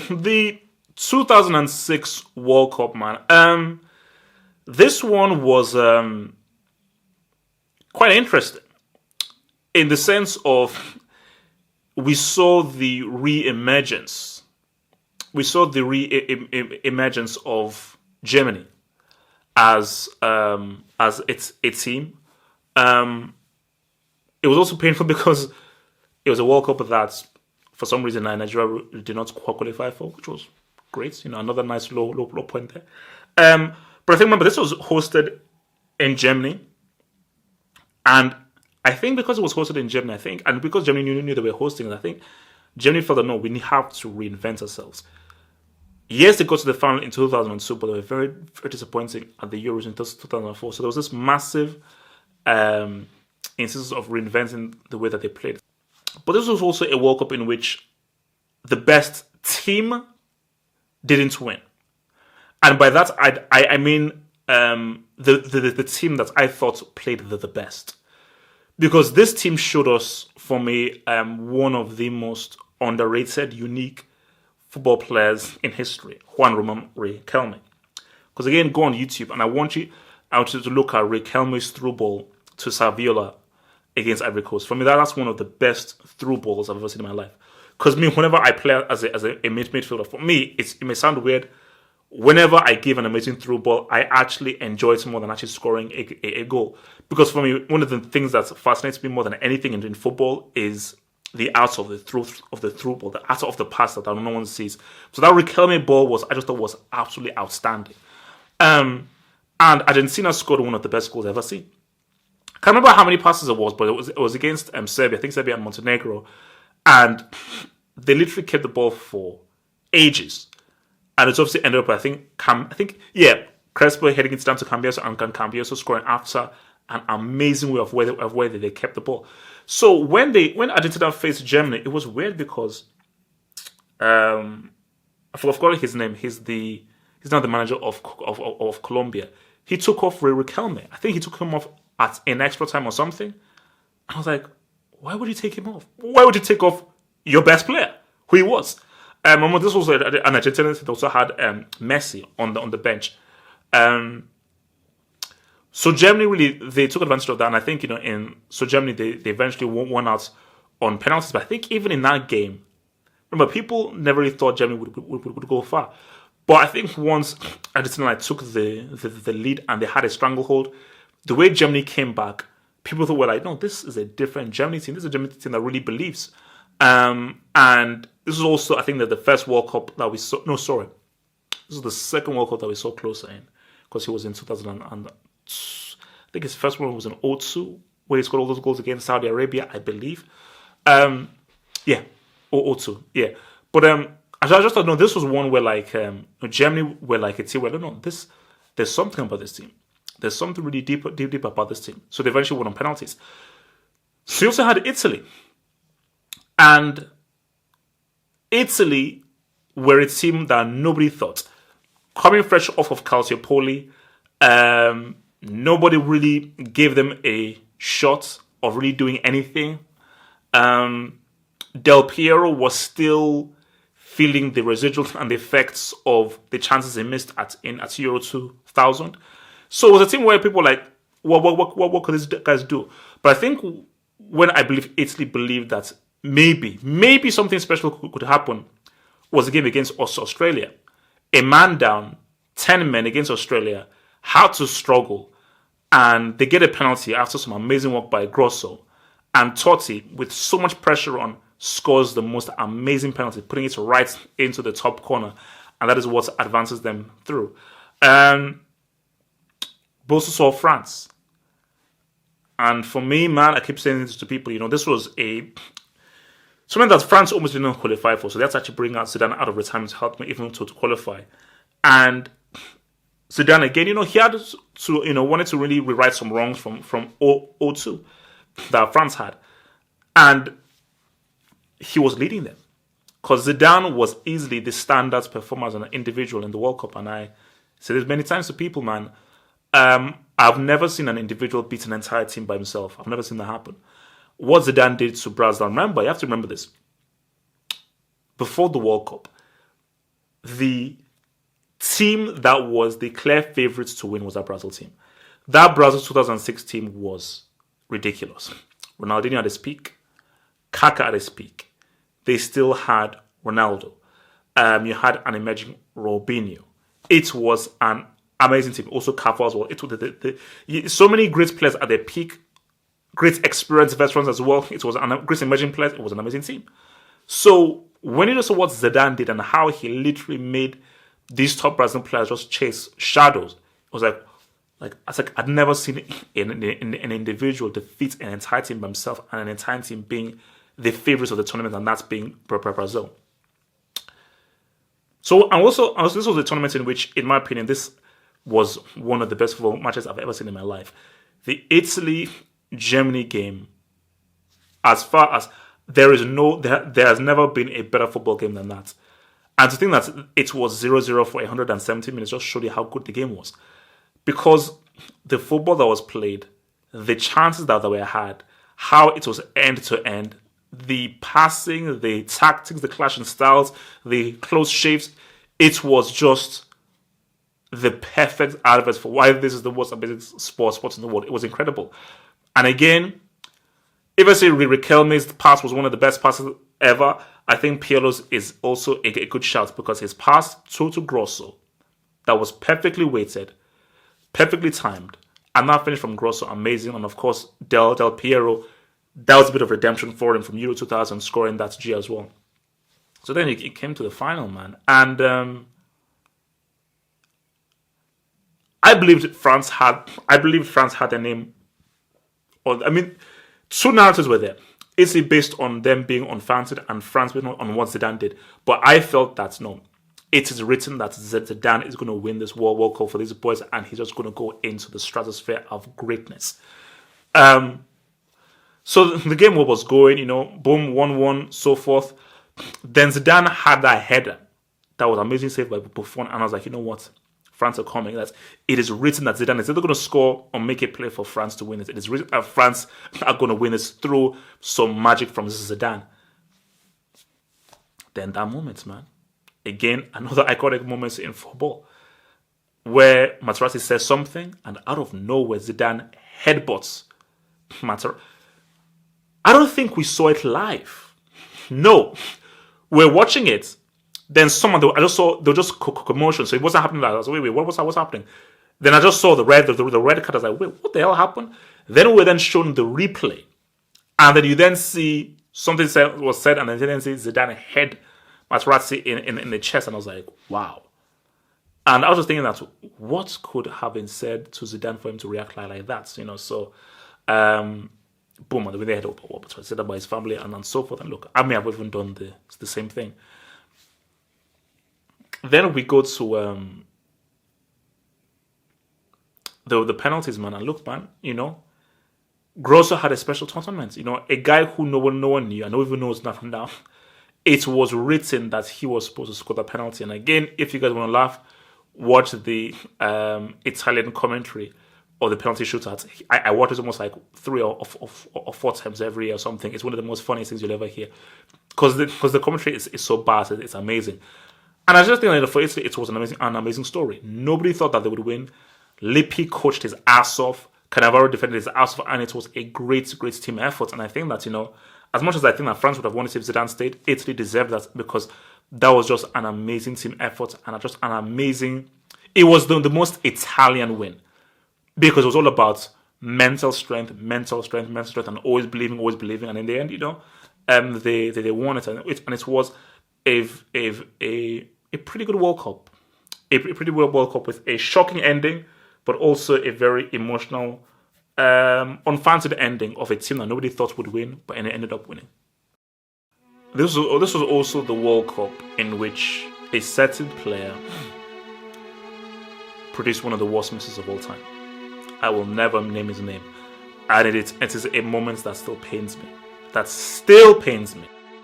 the 2006 World Cup, man. This one was quite interesting in the sense of we saw the re-emergence. We saw the re-emergence of Germany as its team. It was also painful because it was a World Cup that, for some reason, Nigeria did not qualify for, which was great. Another nice low point there. But I think, remember, this was hosted in Germany, and I think because it was hosted in Germany, and because Germany knew they were hosting it, I think Germany felt that no, we have to reinvent ourselves. Yes, they got to the final in 2002, but they were very, very disappointing at the Euros in 2004. So there was this massive instance of reinventing the way that they played. But this was also a World Cup in which the best team didn't win. And by that, I mean the team that I thought played the best. Because this team showed us, for me, one of the most underrated, unique football players in history, Juan Ramon Riquelme. Because again, go on YouTube, and I want you to look at Riquelme's through ball to Saviola against Ivory Coast. For me, that's one of the best through balls I've ever seen in my life. Because whenever I play as a midfielder, for me, it may sound weird. Whenever I give an amazing through ball, I actually enjoy it more than actually scoring a goal. Because for me, one of the things that fascinates me more than anything in football is the art of the through ball, the art of the pass that no one sees. So that Riquelme ball I just thought was absolutely outstanding. And Argentina scored one of the best goals I've ever seen. I can't remember how many passes it was, but it was against Serbia. I think Serbia and Montenegro. And they literally kept the ball for ages. And it's obviously ended up, I think, Crespo heading it down to Cambiaso, and Cambiaso scoring after an amazing way of where they kept the ball. So when Argentina faced Germany, it was weird because I forgot his name. He's now the manager of Colombia. He took off Riquelme. I think he took him off in extra time or something. And I was like, why would you take him off? Why would you take off your best player, who he was? This was an Argentina that also had Messi on the bench. So Germany they took advantage of that, and I think Germany they eventually won out on penalties. But I think even in that game, remember, people never really thought Germany would go far. But I think once Argentina took the lead and they had a stranglehold, the way Germany came back, people thought, no, this is a different Germany team. This is a Germany team that really believes. And this is also, I think, that the first World Cup that we saw. No, sorry, this is the second World Cup that we saw closer in, because he was in 2000 and I think his first one was in 2002, where he scored all those goals against Saudi Arabia, I believe. 2002, yeah. But I just thought, no, this was one where Germany were like a team where there's something about this team. There's something really deep about this team. So they eventually won on penalties. So you also had Italy. And Italy were a team that nobody thought. Coming fresh off of Calciopoli, nobody really gave them a shot of really doing anything. Del Piero was still feeling the residuals and the effects of the chances he missed at Euro 2000. So it was a team where people were like, what could these guys do? But I think when I believe Italy believed that maybe something special could happen was the game against Australia. A man down, 10 men against Australia, had to struggle, and they get a penalty after some amazing work by Grosso. And Totti, with so much pressure on, scores the most amazing penalty, putting it right into the top corner, and that is what advances them through. But also saw France. And for me, man, I keep saying this to people, this was something that France almost didn't qualify for. So they had to actually bring out Zidane out of retirement to help me even to qualify. And Zidane, again, he had to, wanted to really rewrite some wrongs from 2002 that France had. And he was leading them. Because Zidane was easily the standout performer as an individual in the World Cup. And I said it many times to people, man, I've never seen an individual beat an entire team by himself. I've never seen that happen. What Zidane did to Brazil, you have to remember this. Before the World Cup, the team that was the clear favorites to win was that Brazil team. That Brazil 2006 team was ridiculous. Ronaldinho at his peak, Kaká at his peak. They still had Ronaldo. You had an emerging Robinho. It was an amazing team. Also Cafu as well. It was so many great players at their peak, great experienced veterans as well. It was a great emerging players. It was an amazing team. So when you saw what Zidane did and how he literally made these top Brazilian players just chase shadows, it was like I'd never seen an individual defeat an entire team by himself and an entire team being the favorites of the tournament, and that's being Brazil. So, and also, this was a tournament in which, in my opinion, this was one of the best football matches I've ever seen in my life. The Italy-Germany game, as far as there has never been a better football game than that. And to think that it was 0-0 for 170 minutes just showed you how good the game was. Because the football that was played, the chances that were had, how it was end to end, the passing, the tactics, the clashing styles, the close shaves, it was just the perfect advert for why this is the most amazing sport in the world. It was incredible. And again, if I say Riquelme's pass was one of the best passes ever, I think Pirlo's is also a good shout because his pass to Grosso, that was perfectly weighted, perfectly timed, and that finish from Grosso, amazing. And of course, Del Piero, that was a bit of redemption for him from Euro 2000, scoring that G as well. So then it came to the final, man. And I believed France had their name. Two narratives were there. Italy based on them being unfounded and France based on what Zidane did. But I felt that, no, it is written that Zidane is going to win this World Cup for these boys and he's just going to go into the stratosphere of greatness. So the game was going, boom, 1-1, so forth. Then Zidane had that header. That was amazing save by Buffon. And I was like, you know what? France are coming. It is written that Zidane is either going to score or make a play for France to win it. It is written that France are going to win this through some magic from Zidane. Then that moment, man. Again, another iconic moment in football where Materazzi says something and out of nowhere Zidane headbutts Materazzi. I don't think we saw it live. No. We're watching it. Then I just saw, there was just commotion. So it wasn't happening like that. I was like, wait, what's happening? Then I just saw the red card. I was like, wait, what the hell happened? Then we're then shown the replay. And then you then see something was said, and then you then see Zidane head Materazzi in the chest. And I was like, wow. And I was just thinking that what could have been said to Zidane for him to react like that? So boom, and the way they had what was said about his family and so forth. And look, I may have even done the same thing. Then we go to the penalties, man. And look, man, Grosso had a special tournament. A guy who no one knew, and no one even knows nothing now. It was written that he was supposed to score the penalty. And again, if you guys want to laugh, watch the Italian commentary or the penalty shootout. I watch it almost like 3 or 4 times every year or something. It's one of the most funniest things you'll ever hear. Because the commentary is so bad, it's amazing. And I just think that for Italy, it was an amazing story. Nobody thought that they would win. Lippi coached his ass off. Cannavaro defended his ass off. And it was a great team effort. And I think that, as much as I think that France would have won it if Zidane stayed, Italy deserved that because that was just an amazing team effort. And just an amazing... It was the most Italian win. Because it was all about mental strength, and always believing. And in the end, they won it. And it was a pretty good World Cup. A pretty good World Cup with a shocking ending, but also a very emotional, unfancied ending of a team that nobody thought would win, but it ended up winning. This was also the World Cup in which a certain player produced one of the worst misses of all time. I will never name his name. And it is a moment that still pains me.